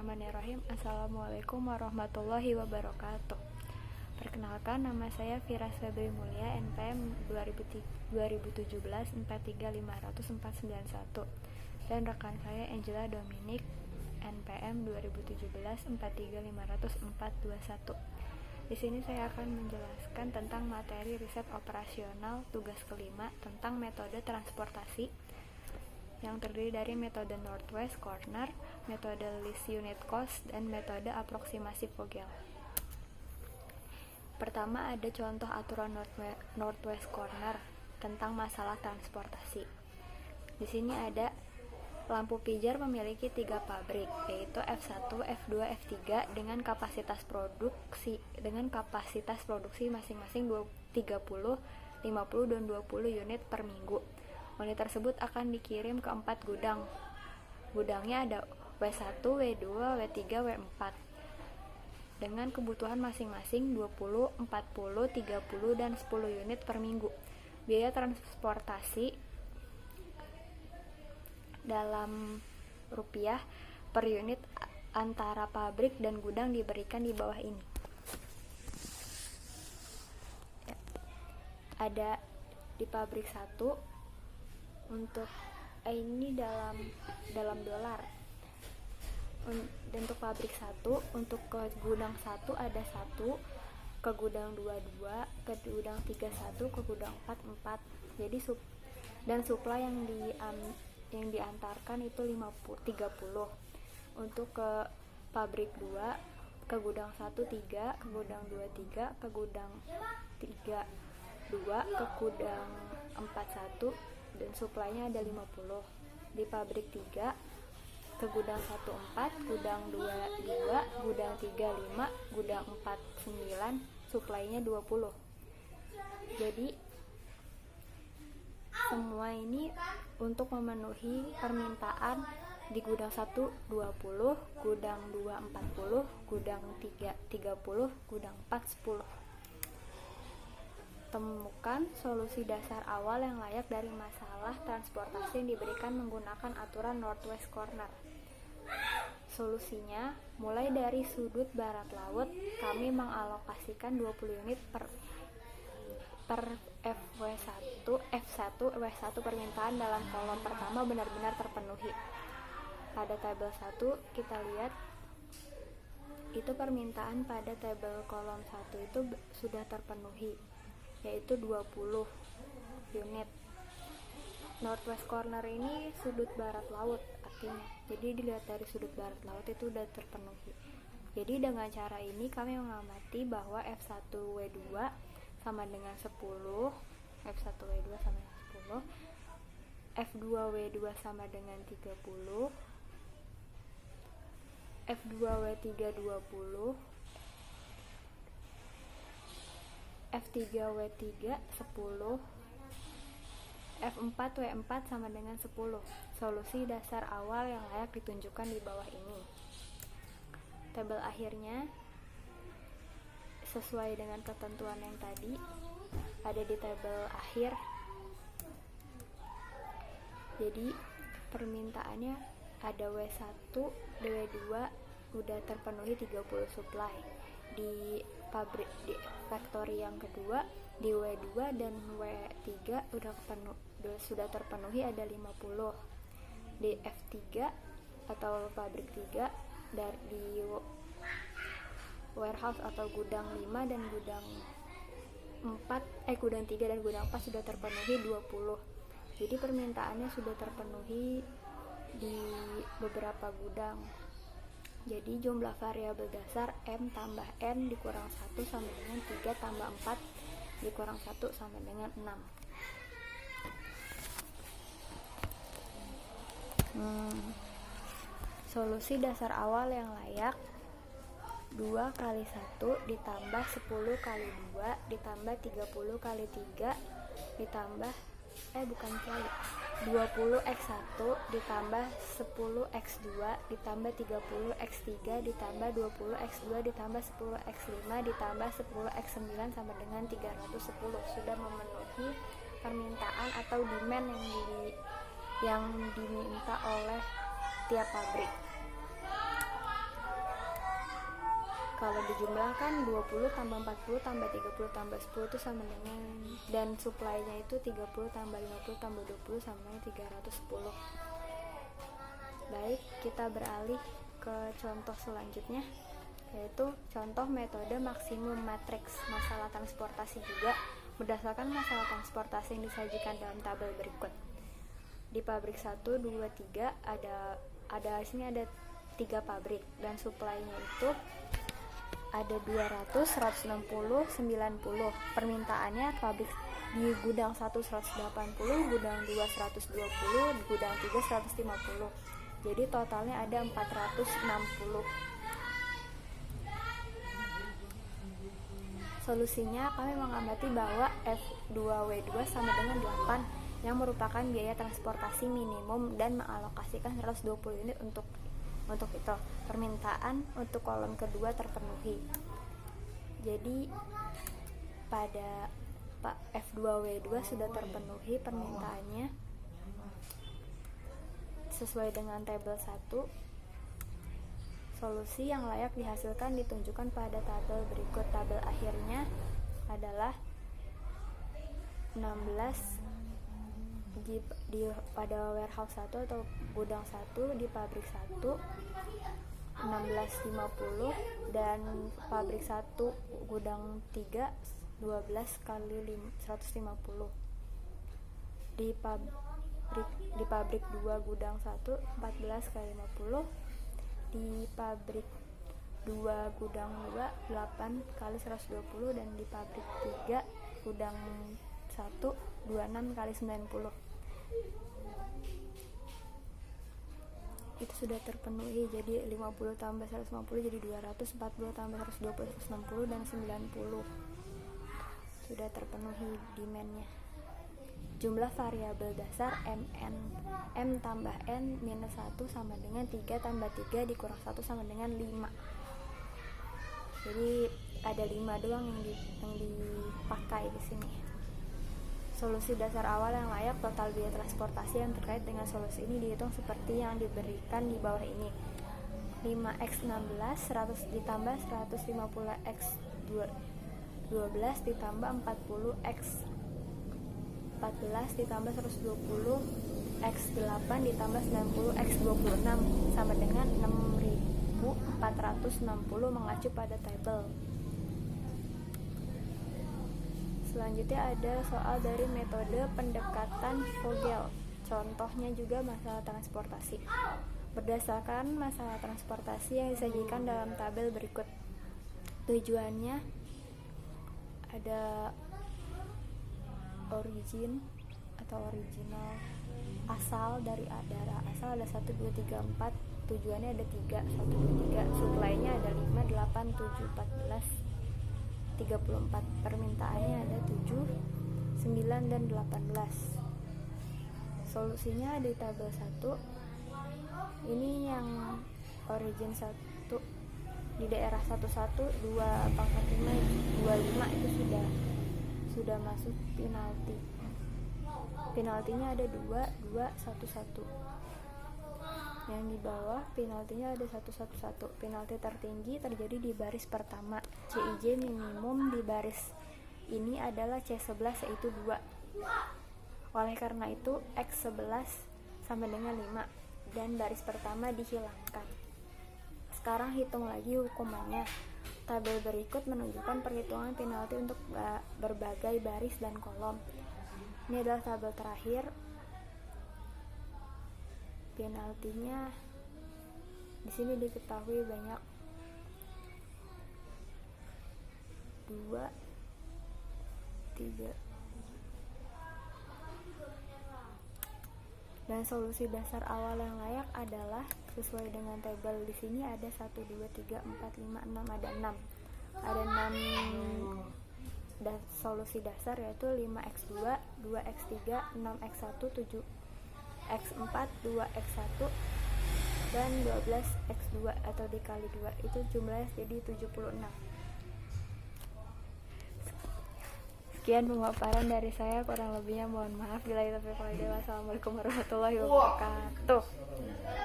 Bismillahirrahmanirrahim. Assalamualaikum warahmatullahi wabarakatuh. Perkenalkan, nama saya Firas Febri Mulia, NPM 2017 43500 dan rekan saya Angela Dominic, NPM 2017 43500 Di sini saya akan menjelaskan tentang materi riset operasional tugas kelima tentang metode transportasi yang terdiri dari metode Northwest Corner, metode Least Unit Cost, dan metode aproksimasi Vogel. Pertama, ada contoh aturan Northwest Corner tentang masalah transportasi. Di sini ada lampu pijar memiliki 3 pabrik, yaitu F1, F2, F3 dengan kapasitas produksi masing-masing 30, 50, dan 20 unit per minggu. Unit tersebut akan dikirim ke 4 gudang. Gudangnya ada W1, W2, W3, W4 dengan kebutuhan masing-masing 20, 40, 30, dan 10 unit per minggu. Biaya transportasi dalam rupiah per unit antara pabrik dan gudang diberikan di bawah ini. Ada di pabrik 1 untuk ini dalam dolar. Untuk pabrik 1, untuk ke gudang 1 ada 1, ke gudang 2 2, ke gudang 3 1, ke gudang 4 4. Jadi dan suplai yang diantarkan itu 30. Untuk ke pabrik 2, ke gudang 1 3, ke gudang 2 3, ke gudang 3 2, ke gudang 4 1, dan suplainya ada 50. Di pabrik 3, ke gudang 1 4, gudang 2 2, gudang 3 5, gudang 4 9, suplainya 20. Jadi semua ini untuk memenuhi permintaan di gudang 1 20, gudang 2 40, gudang 3 30, gudang 4 10. Temukan solusi dasar awal yang layak dari masalah transportasi yang diberikan menggunakan aturan Northwest Corner. Solusinya, mulai dari sudut barat laut, kami mengalokasikan 20 unit per F1 W1 permintaan dalam kolom pertama benar-benar terpenuhi. Pada tabel 1 kita lihat itu permintaan pada tabel kolom 1 itu sudah terpenuhi, yaitu 20 unit. Northwest Corner ini sudut barat laut artinya. Jadi dilihat dari sudut barat laut itu sudah terpenuhi. Jadi dengan cara ini kami mengamati bahwa F1W2 sama dengan 10, F1W2 sama dengan 10, F2W2 sama dengan 30, F2W3 20, F3W3 10, F4W4 sama dengan 10. Solusi dasar awal yang layak ditunjukkan di bawah ini. Tabel akhirnya sesuai dengan ketentuan yang tadi ada di tabel akhir. Jadi permintaannya ada W1, W2 udah terpenuhi 30 supply. Di factory yang kedua di W2 dan W3 sudah terpenuhi ada 50. Di F3 atau pabrik 3 di warehouse atau gudang 5 dan gudang 3 dan gudang 4 sudah terpenuhi 20. Jadi permintaannya sudah terpenuhi di beberapa gudang. Jadi jumlah variabel dasar M tambah N dikurang 1 sama dengan 3 tambah 4 dikurang 1 sama dengan 6. Solusi dasar awal yang layak 2 kali 1 ditambah 10 kali 2 ditambah 30 kali 3 ditambah 20x1 ditambah 10x2 ditambah 30x3 ditambah 20x2 ditambah 10x5 ditambah 10x9 sama dengan 310. Sudah memenuhi permintaan atau demand yang diminta oleh tiap pabrik. Kalau dijumlahkan 20 tambah 40 tambah 30 tambah 10 itu sama dengan, dan supply-nya itu 30 tambah 50 tambah 20 sama dengan 310. Baik, kita beralih ke contoh selanjutnya, yaitu contoh metode maksimum matriks masalah transportasi juga berdasarkan masalah transportasi yang disajikan dalam tabel berikut. Di pabrik 1, 2, 3 ada sini ada 3 pabrik, dan supply-nya itu ada 200, 160, 90. Permintaannya pabrik di gudang 1 180, gudang 2 120, di gudang 3 150. Jadi totalnya ada 460. Solusinya, kami mengamati bahwa F2W2 sama dengan 8 yang merupakan biaya transportasi minimum dan mengalokasikan 120 unit untuk itu. Permintaan untuk kolom kedua terpenuhi. Jadi pada F2W2 sudah terpenuhi permintaannya sesuai dengan tabel 1. Solusi yang layak dihasilkan ditunjukkan pada tabel berikut. Tabel akhirnya adalah 16 pada warehouse 1 atau gudang 1, di pabrik 1 1650, dan pabrik 1 gudang 3 12 kali 150. Di pabrik 2 gudang 1 14 kali 50. Di pabrik 2 gudang 2 8 kali 120, dan di pabrik 3 gudang 1 26 kali 90. Itu sudah terpenuhi, jadi 50 tambah 150 jadi 200, 40 tambah 120 160, dan 90. Sudah terpenuhi demand-nya. Jumlah variabel dasar M tambah N minus 1 sama dengan 3 tambah 3 dikurang 1 sama dengan 5. Jadi ada 5 doang yang dipakai di sini. Solusi dasar awal yang layak, total biaya transportasi yang terkait dengan solusi ini dihitung seperti yang diberikan di bawah ini. 5x16 100 ditambah 150x 12 ditambah 40x 14 ditambah 120x 8 ditambah 90x 26 sama dengan 6460 mengacu pada tabel. Selanjutnya ada soal dari metode pendekatan Vogel. Contohnya juga masalah transportasi. Berdasarkan masalah transportasi yang disajikan dalam tabel berikut. Tujuannya ada origin atau original, asal dari daerah asal ada 1 2 3 4, tujuannya ada 3 1 2 3, supply-nya ada 5 8 7 14 34, permintaannya ada 7 9 dan 18. Solusinya di tabel 1. Ini yang origin 1 di daerah 11 2 pangkat 5 25 itu sudah masuk penalti. Penaltinya ada 2 2 1 1. Yang di bawah penaltinya ada 1 1 1. Penalti tertinggi terjadi di baris pertama. CIJ minimum di baris ini adalah C11 yaitu 2. Oleh karena itu X11 sama dengan 5 dan baris pertama dihilangkan. Sekarang hitung lagi hukumannya. Tabel berikut menunjukkan perhitungan penalti untuk berbagai baris dan kolom. Ini adalah tabel terakhir. Penaltinya di sini diketahui banyak 2 3. Dan solusi dasar awal yang layak adalah sesuai dengan tabel di sini ada 1 2 3 4 5 6, ada 6. Ada 6 solusi dasar yaitu 5x2, 2x3, 6x1, 7x4, 2x1 dan 12x2 atau dikali 2 itu jumlahnya jadi 76. Sekian pemaparan dari saya, kurang lebihnya mohon maaf. Bila itu, wassalamualaikum warahmatullahi wabarakatuh.